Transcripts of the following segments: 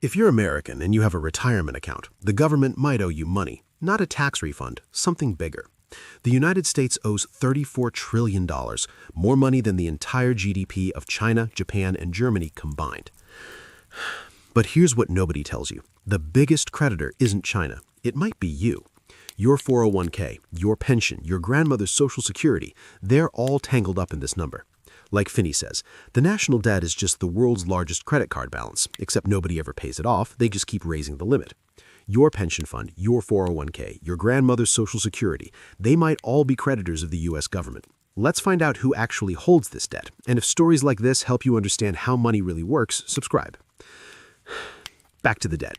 If you're American and you have a retirement account, the government might owe you money, not a tax refund, something bigger. The United States owes $34 trillion, more money than the entire GDP of China, Japan, and Germany combined. But here's what nobody tells you. The biggest creditor isn't China. It might be you. Your 401k, your pension, your grandmother's Social Security, they're all tangled up in this number. Like Finny says, the national debt is just the world's largest credit card balance, except nobody ever pays it off, they just keep raising the limit. Your pension fund, your 401k, your grandmother's Social Security, they might all be creditors of the US government. Let's find out who actually holds this debt, and if stories like this help you understand how money really works, subscribe. Back to the debt.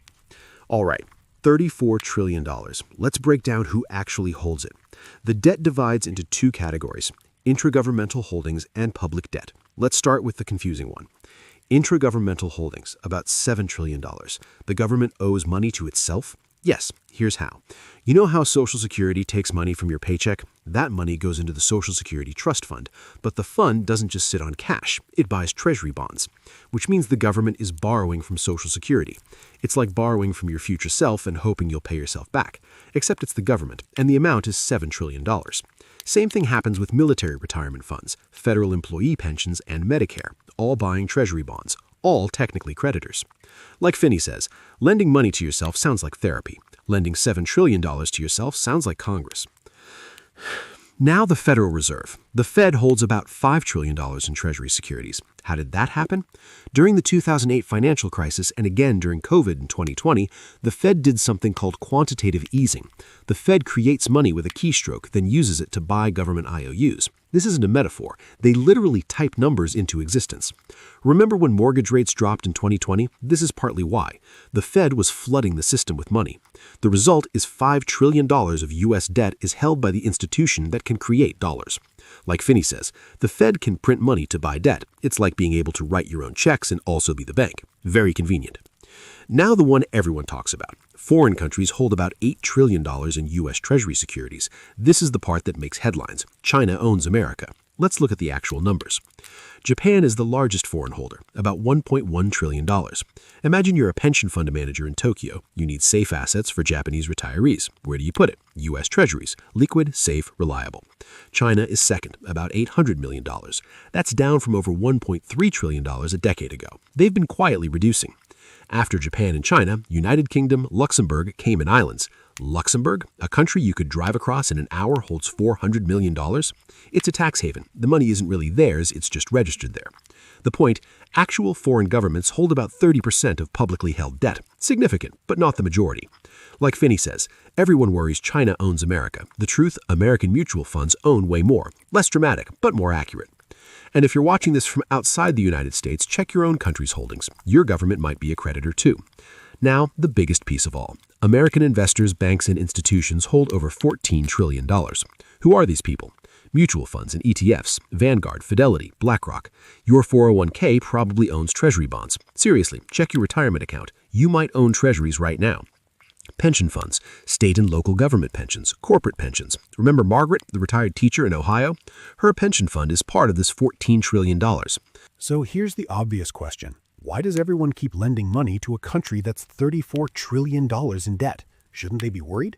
All right, $34 trillion. Let's break down who actually holds it. The debt divides into two categories: intragovernmental holdings and public debt. Let's start with the confusing one. Intragovernmental holdings, about $7 trillion. The government owes money to itself? Yes, here's how. You know how Social Security takes money from your paycheck? That money goes into the Social Security Trust Fund, but the fund doesn't just sit on cash, it buys treasury bonds, which means the government is borrowing from Social Security. It's like borrowing from your future self and hoping you'll pay yourself back, except it's the government, and the amount is $7 trillion. Same thing happens with military retirement funds, federal employee pensions, and Medicare, all buying treasury bonds, all technically creditors. Like Finny says, lending money to yourself sounds like therapy. Lending $7 trillion to yourself sounds like Congress. Now the Federal Reserve. The Fed holds about $5 trillion in Treasury securities. How did that happen? During the 2008 financial crisis and again during COVID in 2020, the Fed did something called quantitative easing. The Fed creates money with a keystroke, then uses it to buy government IOUs. This isn't a metaphor. They literally type numbers into existence. Remember when mortgage rates dropped in 2020? This is partly why. The Fed was flooding the system with money. The result is $5 trillion of U.S. debt is held by the institution that can create dollars. Like Finny says, the Fed can print money to buy debt. It's like being able to write your own checks and also be the bank. Very convenient. Now the one everyone talks about. Foreign countries hold about $8 trillion in U.S. Treasury securities. This is the part that makes headlines. China owns America. Let's look at the actual numbers. Japan is the largest foreign holder, about $1.1 trillion. Imagine you're a pension fund manager in Tokyo. You need safe assets for Japanese retirees. Where do you put it? U.S. Treasuries. Liquid, safe, reliable. China is second, about $800 million. That's down from over $1.3 trillion a decade ago. They've been quietly reducing. After Japan and China, United Kingdom, Luxembourg, Cayman Islands. Luxembourg, a country you could drive across in an hour, holds $400 million. It's a tax haven. The money isn't really theirs, it's just registered there. The point, actual foreign governments hold about 30% of publicly held debt. Significant, but not the majority. Like Finny says, everyone worries China owns America. The truth, American mutual funds own way more. Less dramatic, but more accurate. And if you're watching this from outside the United States, check your own country's holdings. Your government might be a creditor too. Now, the biggest piece of all. American investors, banks, and institutions hold over $14 trillion. Who are these people? Mutual funds and ETFs, Vanguard, Fidelity, BlackRock. Your 401k probably owns treasury bonds. Seriously, check your retirement account. You might own treasuries right now. Pension funds, state and local government pensions, corporate pensions. Remember Margaret, the retired teacher in Ohio? Her pension fund is part of this $14 trillion. So here's the obvious question. Why does everyone keep lending money to a country that's $34 trillion in debt? Shouldn't they be worried?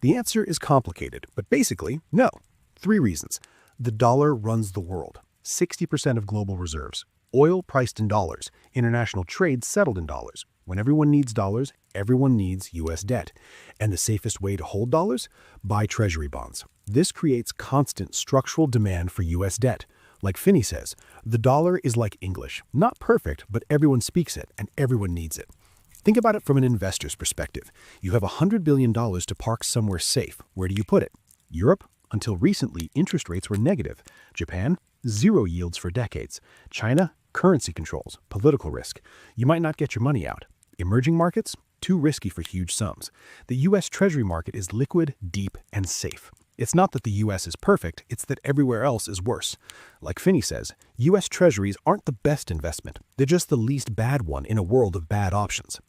The answer is complicated, but basically, no. 3 reasons. The dollar runs the world. 60% of global reserves. Oil priced in dollars. International trade settled in dollars. When everyone needs dollars, everyone needs U.S. debt. And the safest way to hold dollars? Buy treasury bonds. This creates constant structural demand for U.S. debt. Like Finny says, the dollar is like English. Not perfect, but everyone speaks it and everyone needs it. Think about it from an investor's perspective. You have $100 billion to park somewhere safe. Where do you put it? Europe? Until recently, interest rates were negative. Japan? 0 yields for decades. China? Currency controls, political risk. You might not get your money out. Emerging markets? Too risky for huge sums. The U.S. Treasury market is liquid, deep, and safe. It's not that the U.S. is perfect, it's that everywhere else is worse. Like Finny says, U.S. Treasuries aren't the best investment. They're just the least bad one in a world of bad options.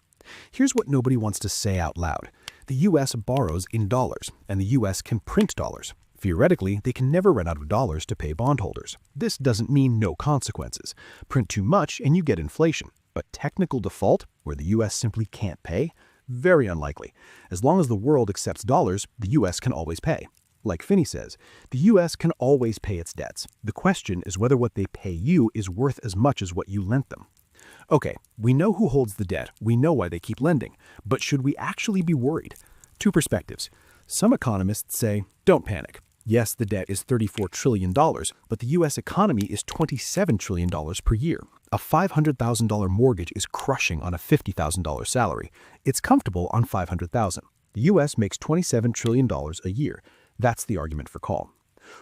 Here's what nobody wants to say out loud. The U.S. borrows in dollars, and the U.S. can print dollars. Theoretically, they can never run out of dollars to pay bondholders. This doesn't mean no consequences. Print too much and you get inflation. But technical default, where the US simply can't pay? Very unlikely. As long as the world accepts dollars, the US can always pay. Like Finny says, the US can always pay its debts. The question is whether what they pay you is worth as much as what you lent them. Okay, we know who holds the debt, we know why they keep lending, but should we actually be worried? Two perspectives. Some economists say, don't panic. Yes, the debt is $34 trillion, but the US economy is $27 trillion per year. A $500,000 mortgage is crushing on a $50,000 salary. It's comfortable on $500,000. The US makes $27 trillion a year. That's the argument for call.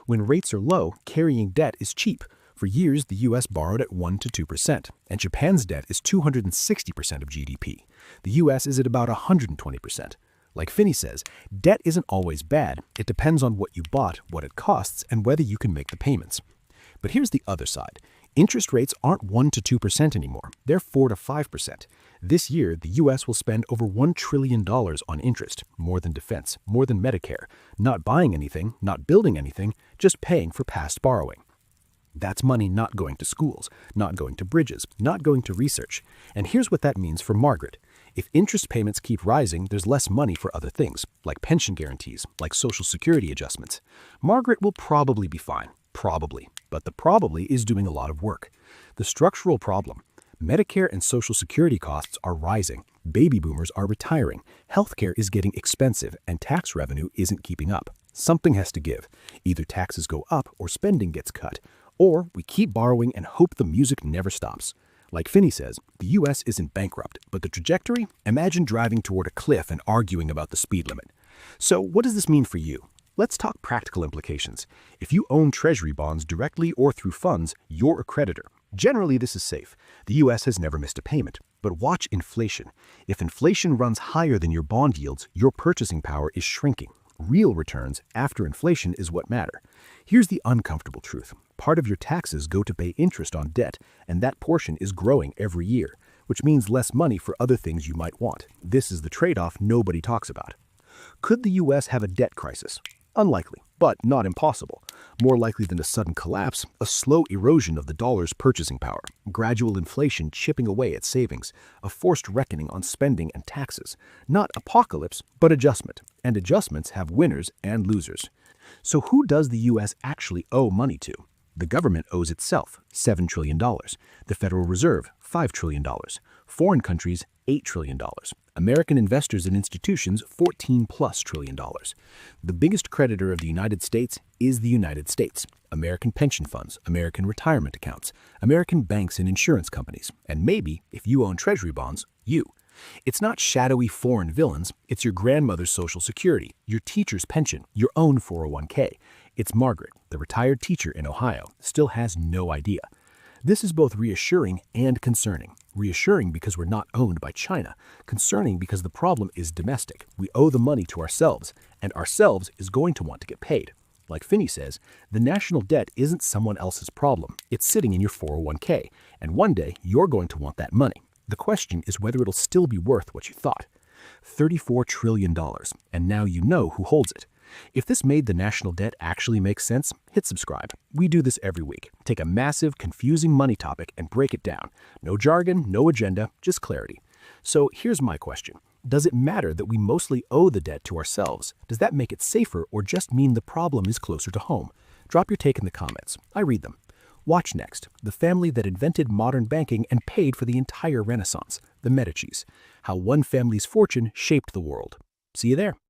When rates are low, carrying debt is cheap. For years, the US borrowed at 1 to 2%, and Japan's debt is 260% of GDP. The US is at about 120%. Like Finny says, debt isn't always bad. It depends on what you bought, what it costs, and whether you can make the payments. But here's the other side. Interest rates aren't 1 to 2% anymore. They're 4 to 5%. This year, the US will spend over $1 trillion on interest, more than defense, more than Medicare, not buying anything, not building anything, just paying for past borrowing. That's money not going to schools, not going to bridges, not going to research. And here's what that means for Margaret. If interest payments keep rising, there's less money for other things, like pension guarantees, like Social Security adjustments. Margaret will probably be fine. Probably. But the probably is doing a lot of work. The structural problem. Medicare and Social Security costs are rising. Baby boomers are retiring. Healthcare is getting expensive, and tax revenue isn't keeping up. Something has to give. Either taxes go up or spending gets cut. Or we keep borrowing and hope the music never stops. Like Finny says, the US isn't bankrupt, but the trajectory? Imagine driving toward a cliff and arguing about the speed limit. So what does this mean for you? Let's talk practical implications. If you own treasury bonds directly or through funds, you're a creditor. Generally, this is safe. The US has never missed a payment. But watch inflation. If inflation runs higher than your bond yields, your purchasing power is shrinking. Real returns after inflation is what matter. Here's the uncomfortable truth. Part of your taxes go to pay interest on debt, and that portion is growing every year, which means less money for other things you might want. This is the trade-off nobody talks about. Could the US have a debt crisis? Unlikely, but not impossible. More likely than a sudden collapse, a slow erosion of the dollar's purchasing power, gradual inflation chipping away at savings, a forced reckoning on spending and taxes. Not apocalypse, but adjustment. And adjustments have winners and losers. So who does the US actually owe money to? The government owes itself $7 trillion. The Federal Reserve, $5 trillion. Foreign countries, $8 trillion. American investors and institutions, $14+ trillion. The biggest creditor of the United States is the United States. American pension funds, American retirement accounts, American banks and insurance companies, and maybe, if you own treasury bonds, you. It's not shadowy foreign villains, it's your grandmother's Social Security, your teacher's pension, your own 401k. It's Margaret, the retired teacher in Ohio, still has no idea. This is both reassuring and concerning. Reassuring because we're not owned by China. Concerning because the problem is domestic. We owe the money to ourselves, and ourselves is going to want to get paid. Like Finny says, the national debt isn't someone else's problem. It's sitting in your 401k, and one day you're going to want that money. The question is whether it'll still be worth what you thought. $34 trillion, and now you know who holds it. If this made the national debt actually make sense, hit subscribe. We do this every week. Take a massive, confusing money topic and break it down. No jargon, no agenda, just clarity. So here's my question. Does it matter that we mostly owe the debt to ourselves? Does that make it safer or just mean the problem is closer to home? Drop your take in the comments. I read them. Watch next, the family that invented modern banking and paid for the entire Renaissance, the Medicis. How one family's fortune shaped the world. See you there.